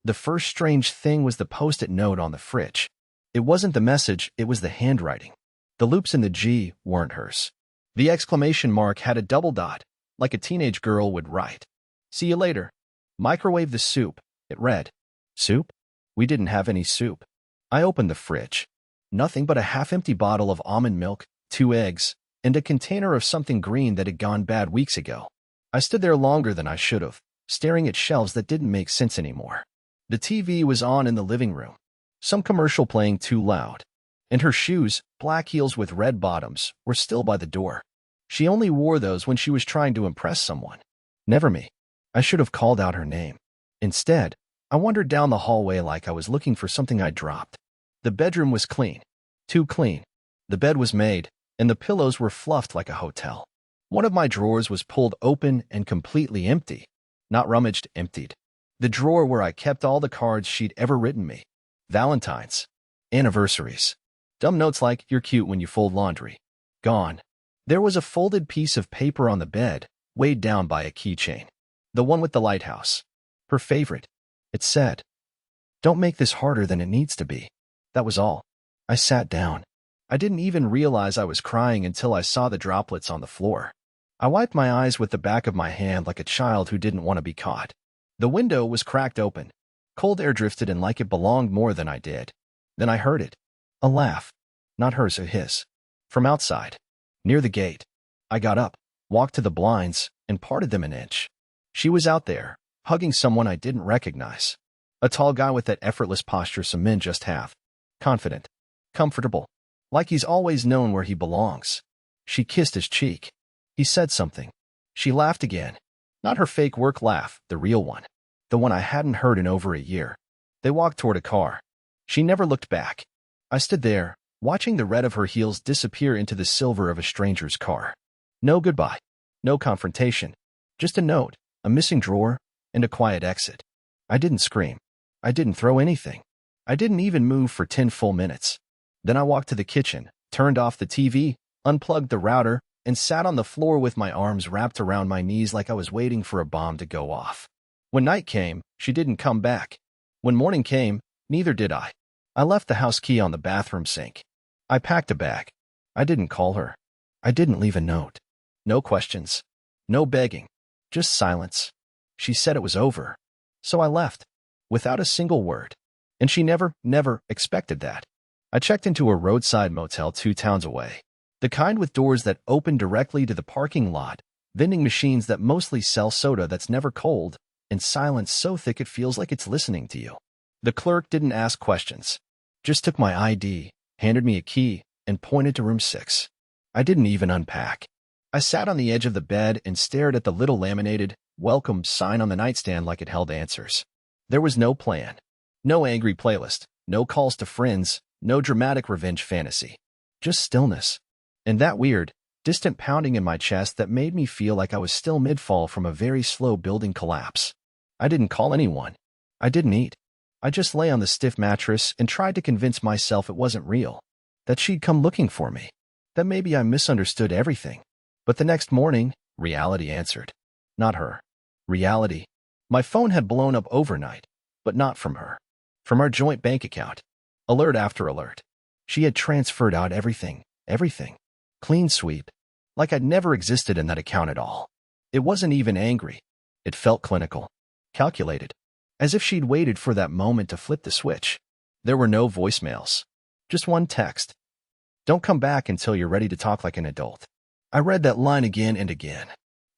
The first strange thing was the post-it note on the fridge. It wasn't the message, it was the handwriting. The loops in the G weren't hers. The exclamation mark had a double dot, like a teenage girl would write. See you later. Microwave the soup, it read. Soup? We didn't have any soup. I opened the fridge. Nothing but a half-empty bottle of almond milk, 2 eggs, and a container of something green that had gone bad weeks ago. I stood there longer than I should have, staring at shelves that didn't make sense anymore. The TV was on in the living room, some commercial playing too loud. And her shoes, black heels with red bottoms, were still by the door. She only wore those when she was trying to impress someone. Never me. I should have called out her name. Instead, I wandered down the hallway like I was looking for something I'd dropped. The bedroom was clean. Too clean. The bed was made, and the pillows were fluffed like a hotel. One of my drawers was pulled open and completely empty. Not rummaged, emptied. The drawer where I kept all the cards she'd ever written me. Valentine's. Anniversaries. Dumb notes like, you're cute when you fold laundry. Gone. There was a folded piece of paper on the bed, weighed down by a keychain. The one with the lighthouse. Her favorite. It said, "Don't make this harder than it needs to be." That was all. I sat down. I didn't even realize I was crying until I saw the droplets on the floor. I wiped my eyes with the back of my hand like a child who didn't want to be caught. The window was cracked open. Cold air drifted in like it belonged more than I did. Then I heard it. A laugh. Not hers or his. From outside. Near the gate. I got up, walked to the blinds, and parted them an inch. She was out there, hugging someone I didn't recognize. A tall guy with that effortless posture some men just have. Confident. Comfortable. Like he's always known where he belongs. She kissed his cheek. He said something. She laughed again. Not her fake work laugh, the real one. The one I hadn't heard in over a year. They walked toward a car. She never looked back. I stood there, watching the red of her heels disappear into the silver of a stranger's car. No goodbye. No confrontation. Just a note, a missing drawer, and a quiet exit. I didn't scream. I didn't throw anything. I didn't even move for 10 full minutes. Then I walked to the kitchen, turned off the TV, unplugged the router, and sat on the floor with my arms wrapped around my knees like I was waiting for a bomb to go off. When night came, she didn't come back. When morning came, neither did I. I left the house key on the bathroom sink. I packed a bag. I didn't call her. I didn't leave a note. No questions. No begging. Just silence. She said it was over. So I left. Without a single word. And she never expected that. I checked into a roadside motel 2 towns away. The kind with doors that open directly to the parking lot, vending machines that mostly sell soda that's never cold, and silence so thick it feels like it's listening to you. The clerk didn't ask questions. Just took my ID, handed me a key, and pointed to room 6. I didn't even unpack. I sat on the edge of the bed and stared at the little laminated, "Welcome" sign on the nightstand like it held answers. There was no plan. No angry playlist. No calls to friends. No dramatic revenge fantasy. Just stillness. And that weird, distant pounding in my chest that made me feel like I was still mid-fall from a very slow building collapse. I didn't call anyone. I didn't eat. I just lay on the stiff mattress and tried to convince myself it wasn't real. That she'd come looking for me. That maybe I misunderstood everything. But the next morning, reality answered. Not her. Reality. My phone had blown up overnight, but not from her. From our joint bank account. Alert after alert. She had transferred out everything. Clean sweep. Like I'd never existed in that account at all. It wasn't even angry. It felt clinical. Calculated. As if she'd waited for that moment to flip the switch. There were no voicemails. Just one text. "Don't come back until you're ready to talk like an adult." I read that line again and again.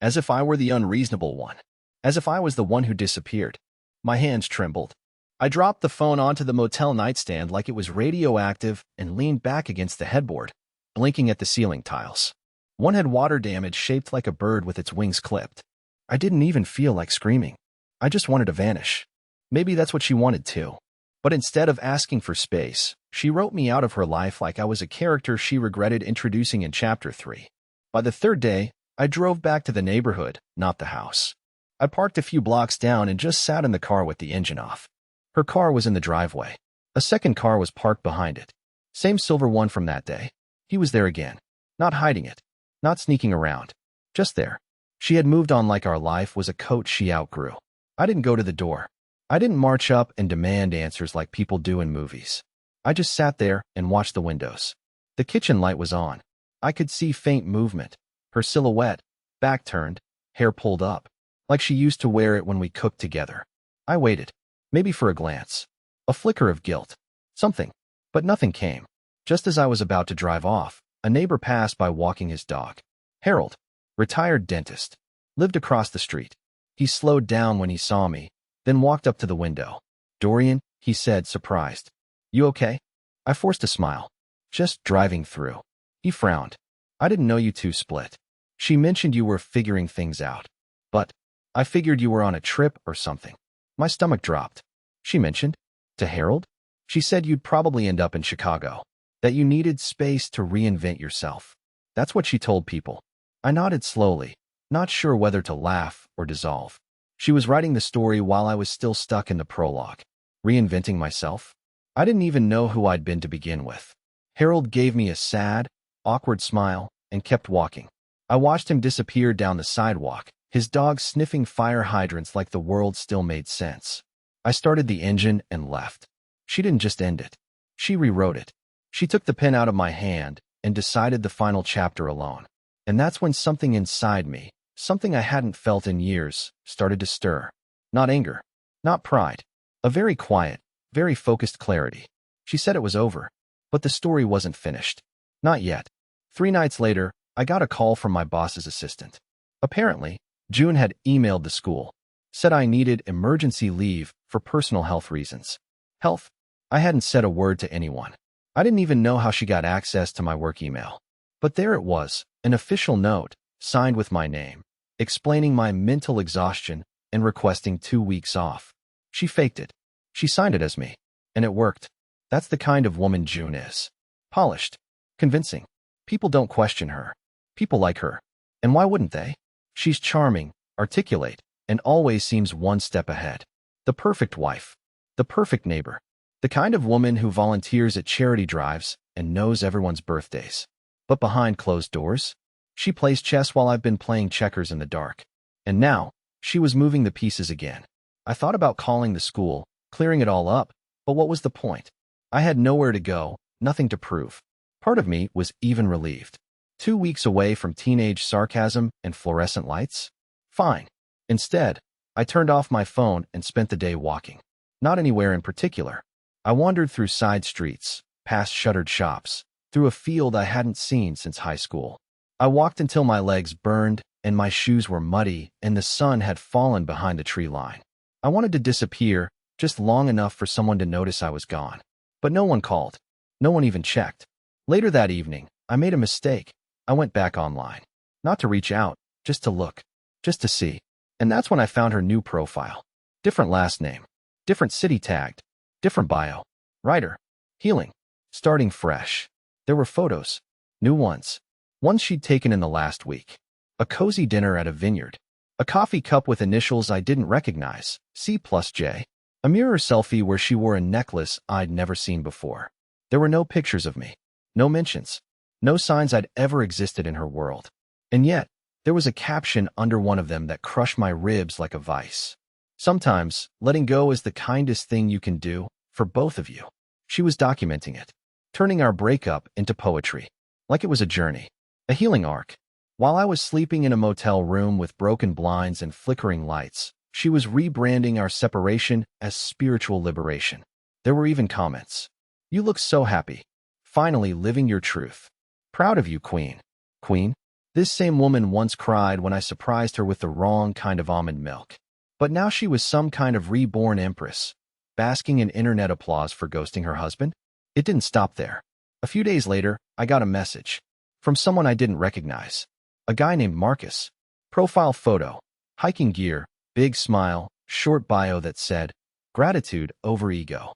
As if I were the unreasonable one. As if I was the one who disappeared. My hands trembled. I dropped the phone onto the motel nightstand like it was radioactive and leaned back against the headboard, blinking at the ceiling tiles. One had water damage shaped like a bird with its wings clipped. I didn't even feel like screaming. I just wanted to vanish. Maybe that's what she wanted too. But instead of asking for space, she wrote me out of her life like I was a character she regretted introducing in Chapter 3. By the 3rd day, I drove back to the neighborhood, not the house. I parked a few blocks down and just sat in the car with the engine off. Her car was in the driveway. A second car was parked behind it. Same silver one from that day. He was there again. Not hiding it. Not sneaking around. Just there. She had moved on like our life was a coat she outgrew. I didn't go to the door. I didn't march up and demand answers like people do in movies. I just sat there and watched the windows. The kitchen light was on. I could see faint movement. Her silhouette, back turned, hair pulled up, like she used to wear it when we cooked together. I waited, maybe for a glance, a flicker of guilt, something, but nothing came. Just as I was about to drive off, a neighbor passed by walking his dog. Harold, retired dentist, lived across the street. He slowed down when he saw me, then walked up to the window. "Dorian," he said, surprised. "You okay?" I forced a smile. "Just driving through." He frowned. "I didn't know you two split. She mentioned you were figuring things out. But I figured you were on a trip or something." My stomach dropped. "She mentioned? To Harold?" "She said you'd probably end up in Chicago. That you needed space to reinvent yourself. That's what she told people." I nodded slowly, not sure whether to laugh or dissolve. She was writing the story while I was still stuck in the prologue. Reinventing myself? I didn't even know who I'd been to begin with. Harold gave me a sad, awkward smile and kept walking. I watched him disappear down the sidewalk, his dog sniffing fire hydrants like the world still made sense. I started the engine and left. She didn't just end it. She rewrote it. She took the pen out of my hand and decided the final chapter alone. And that's when something inside me, something I hadn't felt in years, started to stir. Not anger, not pride, a very quiet, very focused clarity. She said it was over, but the story wasn't finished. Not yet. 3 nights later, I got a call from my boss's assistant. Apparently, June had emailed the school, said I needed emergency leave for personal health reasons. Health? I hadn't said a word to anyone. I didn't even know how she got access to my work email. But there it was, an official note, signed with my name, explaining my mental exhaustion and requesting 2 weeks off. She faked it. She signed it as me. And it worked. That's the kind of woman June is. Polished. Convincing. People don't question her. People like her. And why wouldn't they? She's charming, articulate, and always seems one step ahead. The perfect wife. The perfect neighbor. The kind of woman who volunteers at charity drives and knows everyone's birthdays. But behind closed doors, she plays chess while I've been playing checkers in the dark. And now, she was moving the pieces again. I thought about calling the school, clearing it all up, but what was the point? I had nowhere to go, nothing to prove. Part of me was even relieved. 2 weeks away from teenage sarcasm and fluorescent lights? Fine. Instead, I turned off my phone and spent the day walking. Not anywhere in particular. I wandered through side streets, past shuttered shops, through a field I hadn't seen since high school. I walked until my legs burned and my shoes were muddy and the sun had fallen behind the tree line. I wanted to disappear, just long enough for someone to notice I was gone. But no one called. No one even checked. Later that evening, I made a mistake. I went back online. Not to reach out, just to look. Just to see. And that's when I found her new profile. Different last name. Different city tagged. Different bio. Writer. Healing. Starting fresh. There were photos. New ones. Ones she'd taken in the last week. A cozy dinner at a vineyard. A coffee cup with initials I didn't recognize. C+J. A mirror selfie where she wore a necklace I'd never seen before. There were no pictures of me. No mentions. No signs I'd ever existed in her world. And yet, there was a caption under one of them that crushed my ribs like a vice. Sometimes, letting go is the kindest thing you can do, for both of you. She was documenting it, turning our breakup into poetry, like it was a journey, a healing arc. While I was sleeping in a motel room with broken blinds and flickering lights, she was rebranding our separation as spiritual liberation. There were even comments. "You look so happy. Finally living your truth. Proud of you, Queen." Queen? This same woman once cried when I surprised her with the wrong kind of almond milk. But now she was some kind of reborn empress, basking in internet applause for ghosting her husband. It didn't stop there. A few days later, I got a message from someone I didn't recognize. A guy named Marcus. Profile photo, hiking gear, big smile, short bio that said, "Gratitude over ego."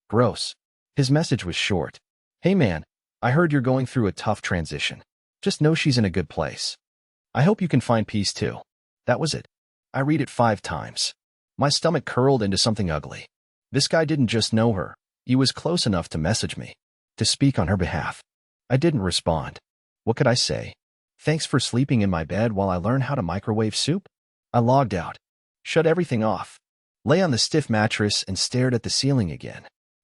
Gross. His message was short. "Hey man, I heard you're going through a tough transition. Just know she's in a good place. I hope you can find peace too." That was it. I read it 5 times. My stomach curled into something ugly. This guy didn't just know her. He was close enough to message me, to speak on her behalf. I didn't respond. What could I say? Thanks for sleeping in my bed while I learn how to microwave soup? I logged out. Shut everything off. lay on the stiff mattress, and stared at the ceiling again.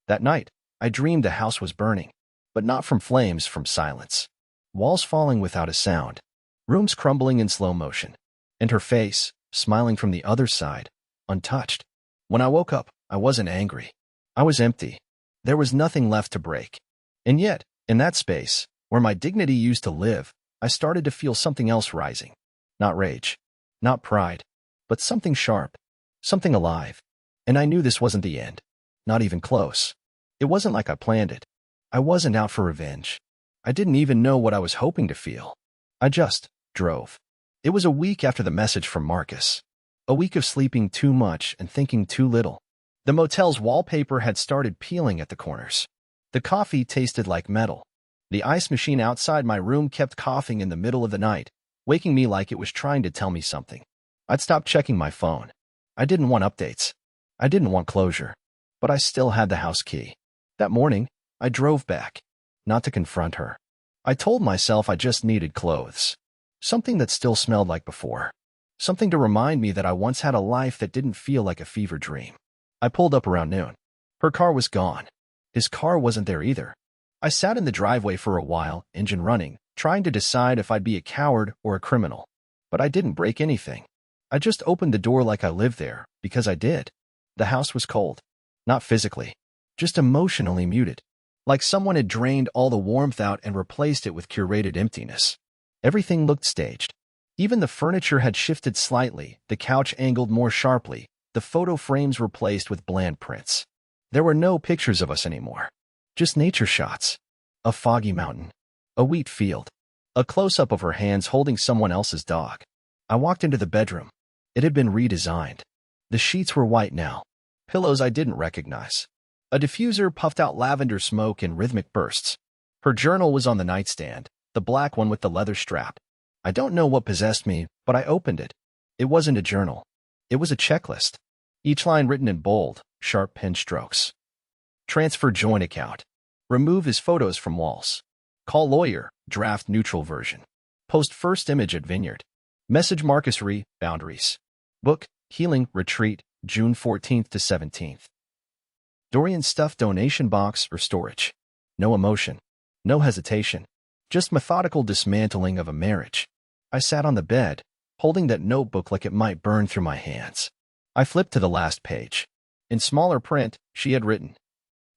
That night, I dreamed the house was burning, but not from flames, from silence. Walls falling without a sound, rooms crumbling in slow motion, and her face, smiling from the other side, untouched. When I woke up, I wasn't angry. I was empty. There was nothing left to break. And yet, in that space, where my dignity used to live, I started to feel something else rising. Not rage, not pride, but something sharp, something alive. And I knew this wasn't the end. Not even close. It wasn't like I planned it. I wasn't out for revenge. I didn't even know what I was hoping to feel. I just drove. It was a week after the message from Marcus. A week of sleeping too much and thinking too little. The motel's wallpaper had started peeling at the corners. The coffee tasted like metal. The ice machine outside my room kept coughing in the middle of the night, waking me like it was trying to tell me something. I'd stopped checking my phone. I didn't want updates. I didn't want closure. But I still had the house key. That morning, I drove back. Not to confront her. I told myself I just needed clothes. Something that still smelled like before. Something to remind me that I once had a life that didn't feel like a fever dream. I pulled up around noon. Her car was gone. His car wasn't there either. I sat in the driveway for a while, engine running, trying to decide if I'd be a coward or a criminal. But I didn't break anything. I just opened the door like I lived there, because I did. The house was cold. Not physically. Just emotionally muted. Like someone had drained all the warmth out and replaced it with curated emptiness. Everything looked staged. Even the furniture had shifted slightly, the couch angled more sharply, the photo frames replaced with bland prints. There were no pictures of us anymore. Just nature shots. A foggy mountain. A wheat field. A close-up of her hands holding someone else's dog. I walked into the bedroom. It had been redesigned. The sheets were white now. Pillows I didn't recognize. A diffuser puffed out lavender smoke in rhythmic bursts. Her journal was on the nightstand, the black one with the leather strap. I don't know what possessed me, but I opened it. It wasn't a journal. It was a checklist. Each line written in bold, sharp pen strokes. Transfer joint account. Remove his photos from walls. Call lawyer, draft neutral version. Post first image at Vineyard. Message Marcus Re, boundaries. Book, healing, retreat, June 14th to 17th. Dorian stuffed donation box for storage. No emotion. No hesitation. Just methodical dismantling of a marriage. I sat on the bed, holding that notebook like it might burn through my hands. I flipped to the last page. In smaller print, she had written,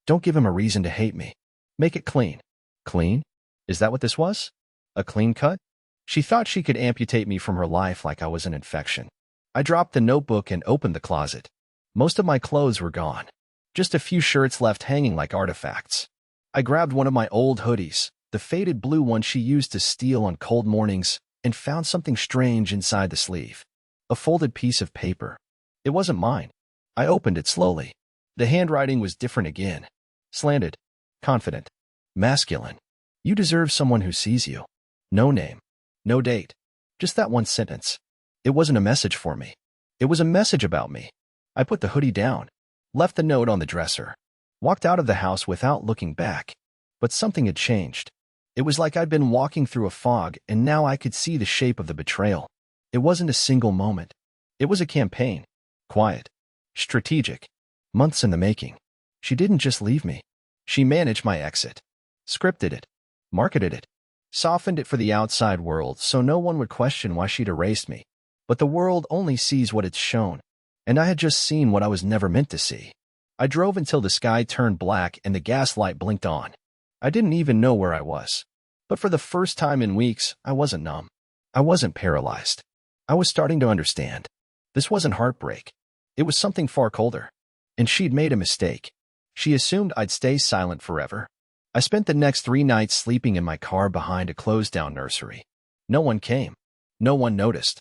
"Don't give him a reason to hate me. Make it clean." Clean? Is that what this was? A clean cut? She thought she could amputate me from her life like I was an infection. I dropped the notebook and opened the closet. Most of my clothes were gone. Just a few shirts left hanging like artifacts. I grabbed one of my old hoodies, the faded blue one she used to steal on cold mornings, and found something strange inside the sleeve. A folded piece of paper. It wasn't mine. I opened it slowly. The handwriting was different again. Slanted. Confident. Masculine. You deserve someone who sees you. No name. No date. Just that one sentence. It wasn't a message for me. It was a message about me. I put the hoodie down. Left the note on the dresser. Walked out of the house without looking back. But something had changed. It was like I'd been walking through a fog, and now I could see the shape of the betrayal. It wasn't a single moment. It was a campaign. Quiet. Strategic. Months in the making. She didn't just leave me. She managed my exit. Scripted it. Marketed it. Softened it for the outside world so no one would question why she'd erased me. But the world only sees what it's shown. And I had just seen what I was never meant to see. I drove until the sky turned black and the gas light blinked on. I didn't even know where I was. But for the first time in weeks, I wasn't numb. I wasn't paralyzed. I was starting to understand. This wasn't heartbreak. It was something far colder. And she'd made a mistake. She assumed I'd stay silent forever. I spent the next 3 nights sleeping in my car behind a closed-down nursery. No one came. No one noticed.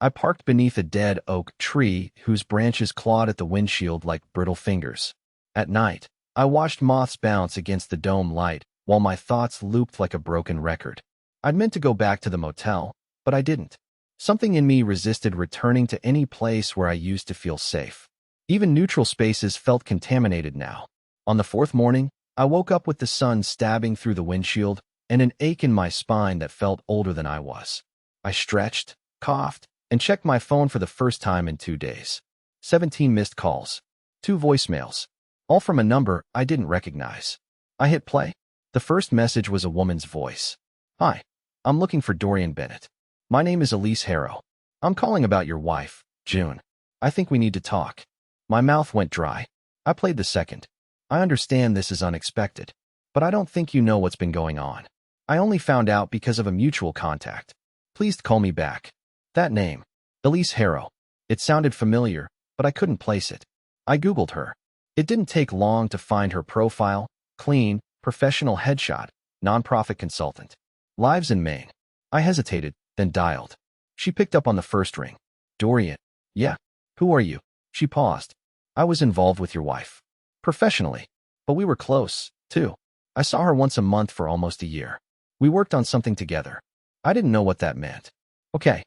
I parked beneath a dead oak tree whose branches clawed at the windshield like brittle fingers. At night, I watched moths bounce against the dome light while my thoughts looped like a broken record. I'd meant to go back to the motel, but I didn't. Something in me resisted returning to any place where I used to feel safe. Even neutral spaces felt contaminated now. On the 4th morning, I woke up with the sun stabbing through the windshield and an ache in my spine that felt older than I was. I stretched, coughed, and checked my phone for the first time in 2 days. 17 missed calls. 2 voicemails. All from a number I didn't recognize. I hit play. The first message was a woman's voice. Hi. I'm looking for Dorian Bennett. My name is Elise Harrow. I'm calling about your wife, June. I think we need to talk. My mouth went dry. I played the second. I understand this is unexpected, but I don't think you know what's been going on. I only found out because of a mutual contact. Please call me back. That name. Elise Harrow. It sounded familiar, but I couldn't place it. I Googled her. It didn't take long to find her profile. Clean, professional headshot, nonprofit consultant. Lives in Maine. I hesitated, then dialed. She picked up on the first ring. Dorian. Yeah. Who are you? She paused. I was involved with your wife. Professionally. But we were close, too. I saw her once a month for almost a year. We worked on something together. I didn't know what that meant. Okay.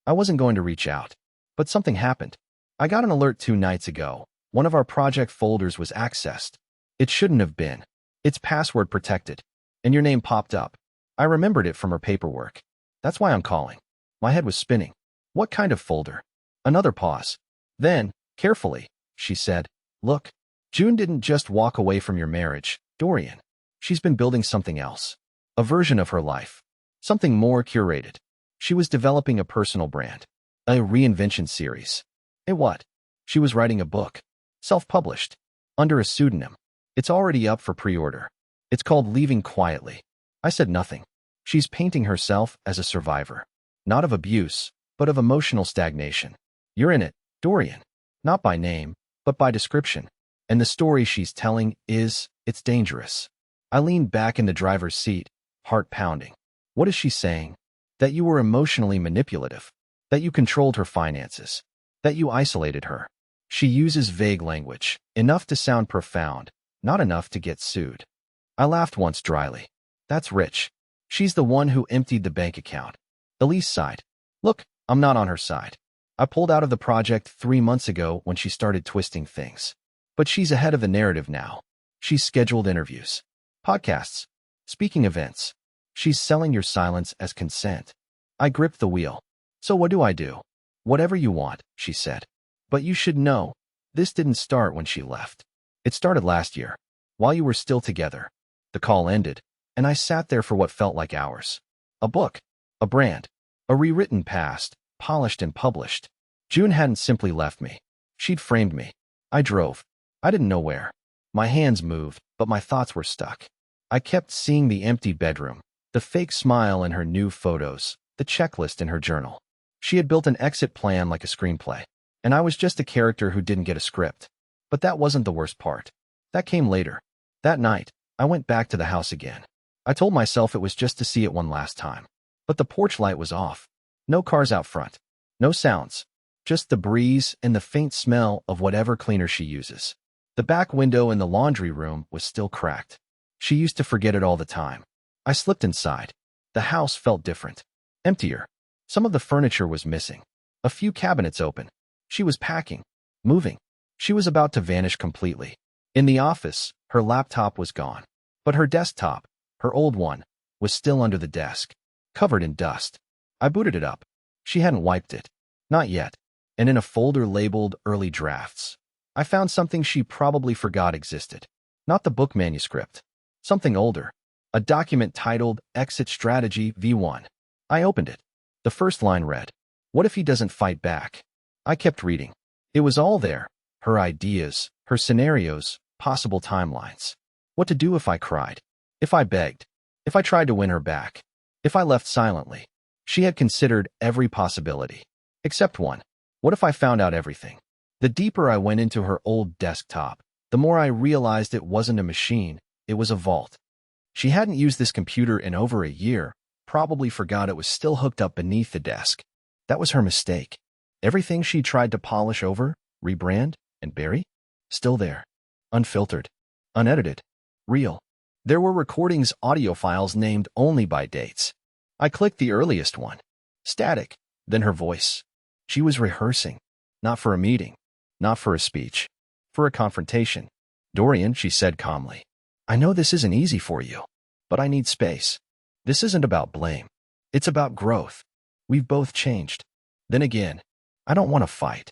I wasn't going to reach out. But something happened. I got an alert 2 nights ago. One of our project folders was accessed. It shouldn't have been. It's password protected. And your name popped up. I remembered it from her paperwork. That's why I'm calling. My head was spinning. What kind of folder? Another pause. Then, carefully, she said, look, June didn't just walk away from your marriage, Dorian. She's been building something else. A version of her life. Something more curated. She was developing a personal brand. A reinvention series. A what? She was writing a book. Self-published. Under a pseudonym. It's already up for pre-order. It's called Leaving Quietly. I said nothing. She's painting herself as a survivor. Not of abuse, but of emotional stagnation. You're in it, Dorian. Not by name, but by description. And the story she's telling it's dangerous. I leaned back in the driver's seat, heart pounding. What is she saying? That you were emotionally manipulative. That you controlled her finances. That you isolated her. She uses vague language, enough to sound profound, not enough to get sued. I laughed once dryly. That's rich. She's the one who emptied the bank account. Elise sighed. Look, I'm not on her side. I pulled out of the project 3 months ago when she started twisting things. But she's ahead of the narrative now. She's scheduled interviews. Podcasts. Speaking events. She's selling your silence as consent. I gripped the wheel. So what do I do? Whatever you want, she said. But you should know, this didn't start when she left. It started last year, while you were still together. The call ended, and I sat there for what felt like hours. A book. A brand. A rewritten past, polished and published. June hadn't simply left me. She'd framed me. I drove. I didn't know where. My hands moved, but my thoughts were stuck. I kept seeing the empty bedroom, the fake smile in her new photos, the checklist in her journal. She had built an exit plan like a screenplay, and I was just a character who didn't get a script. But that wasn't the worst part. That came later. That night, I went back to the house again. I told myself it was just to see it one last time. But the porch light was off. No cars out front. No sounds. Just the breeze and the faint smell of whatever cleaner she uses. The back window in the laundry room was still cracked. She used to forget it all the time. I slipped inside. The house felt different. Emptier. Some of the furniture was missing. A few cabinets open. She was packing. Moving. She was about to vanish completely. In the office, her laptop was gone. But her desktop, her old one, was still under the desk, covered in dust. I booted it up. She hadn't wiped it. Not yet. And in a folder labeled Early Drafts, I found something she probably forgot existed. Not the book manuscript. Something older. A document titled Exit Strategy V1. I opened it. The first line read, "What if he doesn't fight back?" I kept reading. It was all there. Her ideas, her scenarios, possible timelines. What to do if I cried. If I begged. If I tried to win her back. If I left silently. She had considered every possibility. Except one. What if I found out everything? The deeper I went into her old desktop, the more I realized it wasn't a machine, it was a vault. She hadn't used this computer in over a year, probably forgot it was still hooked up beneath the desk. That was her mistake. Everything she tried to polish over, rebrand, and bury? Still there. Unfiltered. Unedited. Real. There were recordings, audio files named only by dates. I clicked the earliest one. Static. Then her voice. She was rehearsing. Not for a meeting. Not for a speech. For a confrontation. "Dorian," she said calmly. "I know this isn't easy for you. But I need space. This isn't about blame. It's about growth. We've both changed. Then again, I don't want to fight.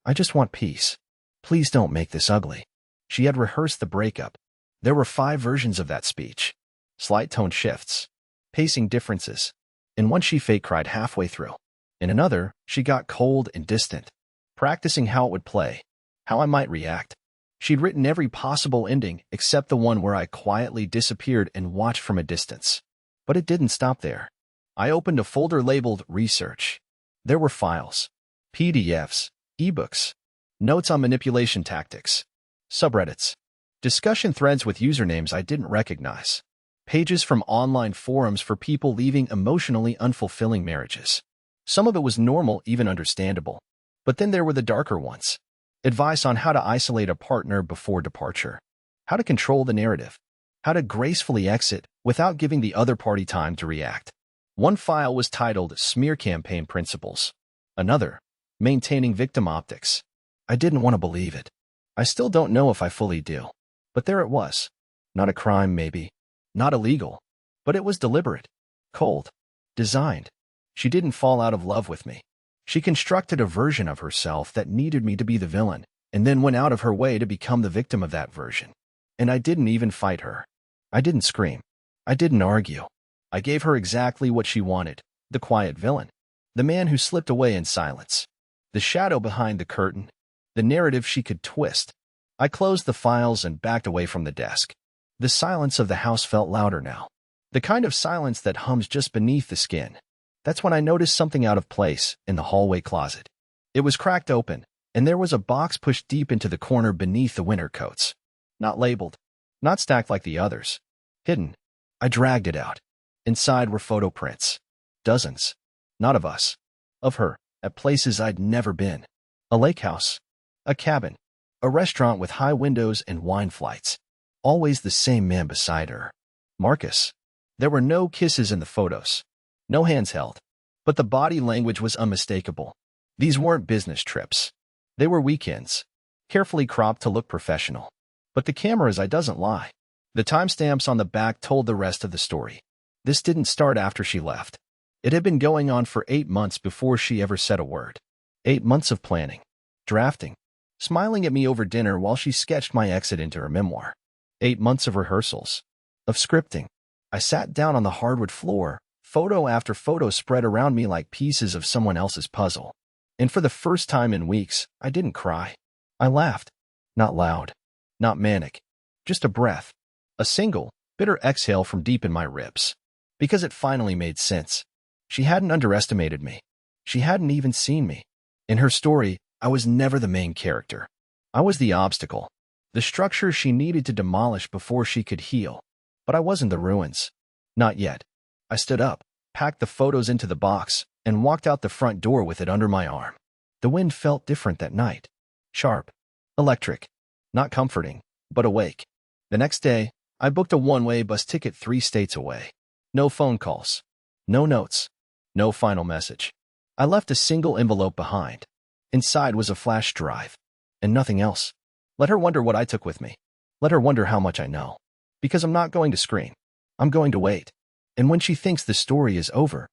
I just want peace. Please don't make this ugly. She had rehearsed the breakup. There were 5 versions of that speech. Slight tone shifts. Pacing differences. In one she fake cried halfway through. In another, she got cold and distant, practicing how it would play, how I might react. She'd written every possible ending except the one where I quietly disappeared and watched from a distance. But it didn't stop there. I opened a folder labeled Research. There were files, PDFs, ebooks, notes on manipulation tactics, subreddits, discussion threads with usernames I didn't recognize, pages from online forums for people leaving emotionally unfulfilling marriages. Some of it was normal, even understandable. But then there were the darker ones. Advice on how to isolate a partner before departure, how to control the narrative, how to gracefully exit without giving the other party time to react. One file was titled Smear Campaign Principles. Another, Maintaining Victim Optics. I didn't want to believe it. I still don't know if I fully do. But there it was. Not a crime, maybe. Not illegal. But it was deliberate. Cold. Designed. She didn't fall out of love with me. She constructed a version of herself that needed me to be the villain, and then went out of her way to become the victim of that version. And I didn't even fight her. I didn't scream. I didn't argue. I gave her exactly what she wanted, the quiet villain, the man who slipped away in silence, the shadow behind the curtain, the narrative she could twist. I closed the files and backed away from the desk. The silence of the house felt louder now, the kind of silence that hums just beneath the skin. That's when I noticed something out of place in the hallway closet. It was cracked open, and there was a box pushed deep into the corner beneath the winter coats. Not labeled, not stacked like the others. Hidden. I dragged it out. Inside were photo prints. Dozens. Not of us. Of her, at places I'd never been. A lake house. A cabin. A restaurant with high windows and wine flights. Always the same man beside her. Marcus. There were no kisses in the photos. No hands held. But the body language was unmistakable. These weren't business trips. They were weekends. Carefully cropped to look professional. But the camera's eye doesn't lie. The timestamps on the back told the rest of the story. This didn't start after she left. It had been going on for 8 months before she ever said a word. 8 months of planning. Drafting. Smiling at me over dinner while she sketched my exit into her memoir. 8 months of rehearsals. Of scripting. I sat down on the hardwood floor, photo after photo spread around me like pieces of someone else's puzzle. And for the first time in weeks, I didn't cry. I laughed. Not loud. Not manic. Just a breath. A single, bitter exhale from deep in my ribs. Because it finally made sense. She hadn't underestimated me. She hadn't even seen me. In her story, I was never the main character. I was the obstacle. The structure she needed to demolish before she could heal. But I wasn't the ruins. Not yet. I stood up, packed the photos into the box, and walked out the front door with it under my arm. The wind felt different that night. Sharp. Electric. Not comforting, but awake. The next day, I booked a one-way bus ticket 3 states away. No phone calls. No notes. No final message. I left a single envelope behind. Inside was a flash drive. And nothing else. Let her wonder what I took with me. Let her wonder how much I know. Because I'm not going to scream. I'm going to wait. And when she thinks the story is over,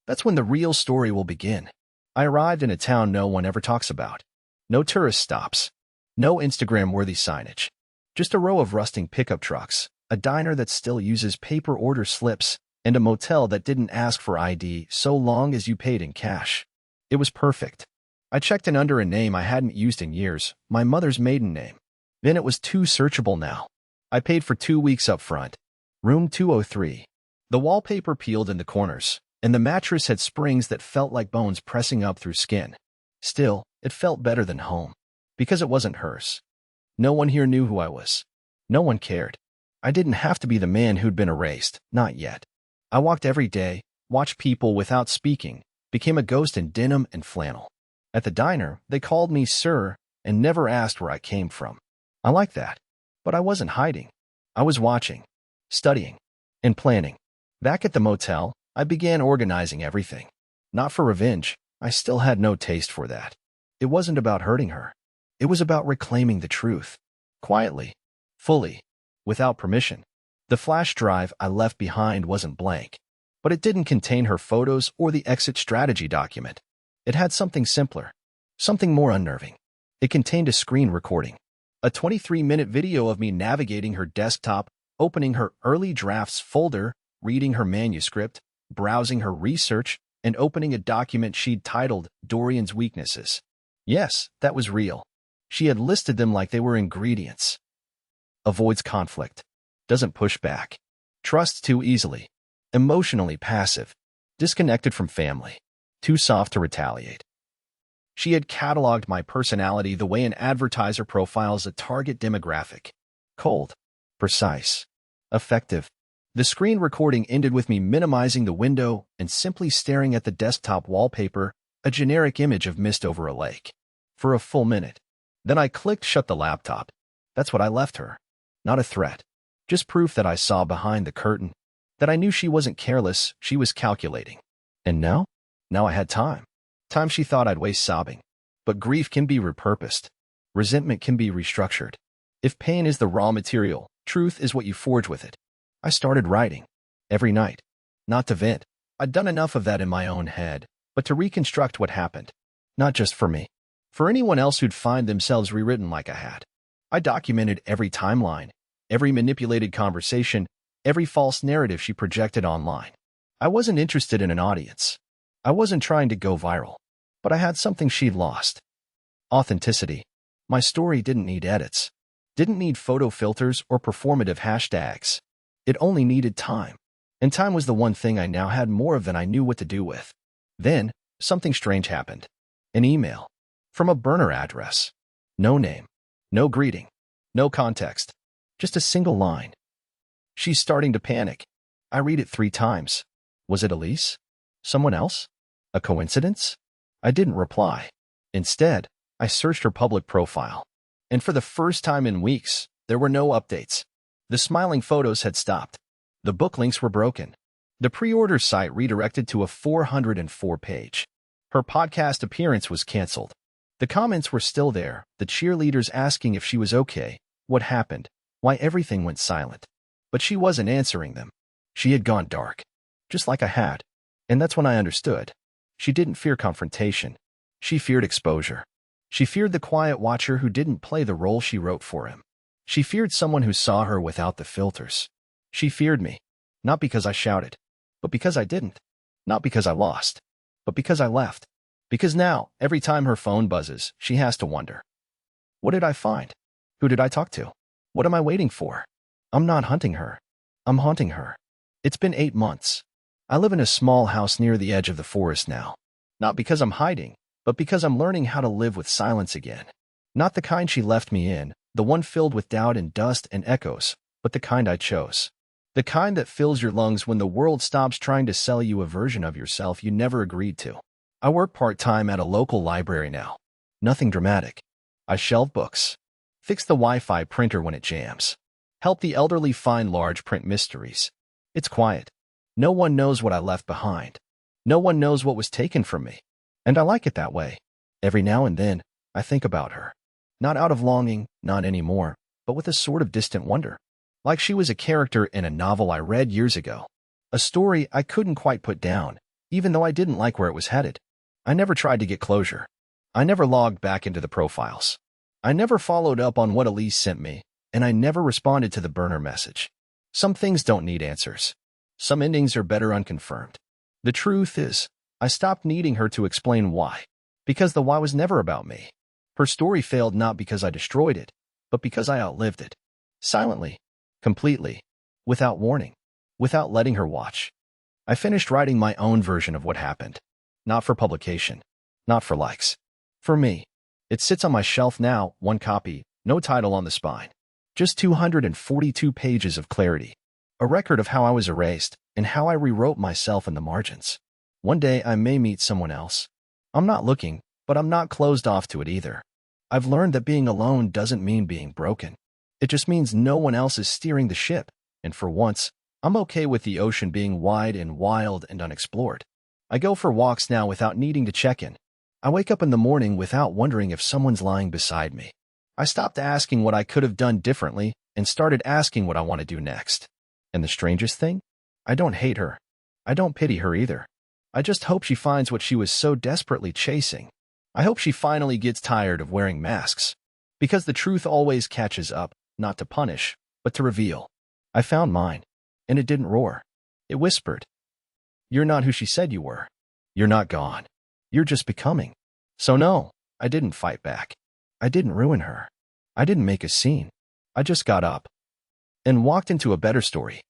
that's when the real story will begin. I arrived in a town no one ever talks about. No tourist stops. No Instagram-worthy signage. Just a row of rusting pickup trucks, a diner that still uses paper order slips, and a motel that didn't ask for ID so long as you paid in cash. It was perfect. I checked in under a name I hadn't used in years, my mother's maiden name. Then it was too searchable now. I paid for 2 weeks up front. Room 203. The wallpaper peeled in the corners, and the mattress had springs that felt like bones pressing up through skin. Still, it felt better than home. Because it wasn't hers. No one here knew who I was. No one cared. I didn't have to be the man who'd been erased, not yet. I walked every day, watched people without speaking, became a ghost in denim and flannel. At the diner, they called me sir and never asked where I came from. I liked that. But I wasn't hiding. I was watching, studying, and planning. Back at the motel, I began organizing everything. Not for revenge. I still had no taste for that. It wasn't about hurting her. It was about reclaiming the truth. Quietly. Fully. Without permission. The flash drive I left behind wasn't blank. But it didn't contain her photos or the exit strategy document. It had something simpler. Something more unnerving. It contained a screen recording. A 23-minute video of me navigating her desktop, opening her early drafts folder, reading her manuscript, browsing her research, and opening a document she'd titled Dorian's Weaknesses. Yes, that was real. She had listed them like they were ingredients. Avoids conflict. Doesn't push back. Trusts too easily. Emotionally passive. Disconnected from family. Too soft to retaliate. She had cataloged my personality the way an advertiser profiles a target demographic. Cold. Precise. Effective. The screen recording ended with me minimizing the window and simply staring at the desktop wallpaper, a generic image of mist over a lake. For a full minute. Then I clicked shut the laptop. That's what I left her. Not a threat. Just proof that I saw behind the curtain. That I knew she wasn't careless, she was calculating. And now? Now I had time. Time she thought I'd waste sobbing. But grief can be repurposed. Resentment can be restructured. If pain is the raw material, truth is what you forge with it. I started writing. Every night. Not to vent. I'd done enough of that in my own head, but to reconstruct what happened. Not just for me. For anyone else who'd find themselves rewritten like I had. I documented every timeline, every manipulated conversation, every false narrative she projected online. I wasn't interested in an audience. I wasn't trying to go viral. But I had something she'd lost. Authenticity. My story didn't need edits. Didn't need photo filters or performative hashtags. It only needed time. And time was the one thing I now had more of than I knew what to do with. Then, something strange happened. An email. From a burner address. No name. No greeting. No context. Just a single line. She's starting to panic. I read it 3 times. Was it Elise? Someone else? A coincidence? I didn't reply. Instead, I searched her public profile. And for the first time in weeks, there were no updates. The smiling photos had stopped. The book links were broken. The pre-order site redirected to a 404-page. Her podcast appearance was canceled. The comments were still there, the cheerleaders asking if she was okay, what happened, why everything went silent. But she wasn't answering them. She had gone dark. Just like I had. And that's when I understood. She didn't fear confrontation. She feared exposure. She feared the quiet watcher who didn't play the role she wrote for him. She feared someone who saw her without the filters. She feared me. Not because I shouted, but because I didn't. Not because I lost, but because I left. Because now, every time her phone buzzes, she has to wonder. What did I find? Who did I talk to? What am I waiting for? I'm not hunting her. I'm haunting her. It's been 8 months. I live in a small house near the edge of the forest now. Not because I'm hiding, but because I'm learning how to live with silence again. Not the kind she left me in, the one filled with doubt and dust and echoes, but the kind I chose. The kind that fills your lungs when the world stops trying to sell you a version of yourself you never agreed to. I work part-time at a local library now. Nothing dramatic. I shelve books. Fix the Wi-Fi printer when it jams. Help the elderly find large print mysteries. It's quiet. No one knows what I left behind. No one knows what was taken from me. And I like it that way. Every now and then, I think about her. Not out of longing, not anymore, but with a sort of distant wonder. Like she was a character in a novel I read years ago. A story I couldn't quite put down, even though I didn't like where it was headed. I never tried to get closure. I never logged back into the profiles. I never followed up on what Elise sent me, and I never responded to the burner message. Some things don't need answers. Some endings are better unconfirmed. The truth is, I stopped needing her to explain why. Because the why was never about me. Her story failed not because I destroyed it, but because I outlived it. Silently. Completely. Without warning. Without letting her watch. I finished writing my own version of what happened. Not for publication. Not for likes. For me. It sits on my shelf now, 1 copy, no title on the spine. Just 242 pages of clarity. A record of how I was erased, and how I rewrote myself in the margins. One day I may meet someone else. I'm not looking, but I'm not closed off to it either. I've learned that being alone doesn't mean being broken. It just means no one else is steering the ship, and for once, I'm okay with the ocean being wide and wild and unexplored. I go for walks now without needing to check in. I wake up in the morning without wondering if someone's lying beside me. I stopped asking what I could have done differently and started asking what I want to do next. And the strangest thing? I don't hate her. I don't pity her either. I just hope she finds what she was so desperately chasing. I hope she finally gets tired of wearing masks. Because the truth always catches up, not to punish, but to reveal. I found mine, and it didn't roar. It whispered, "You're not who she said you were. You're not gone. You're just becoming." So no, I didn't fight back. I didn't ruin her. I didn't make a scene. I just got up and walked into a better story.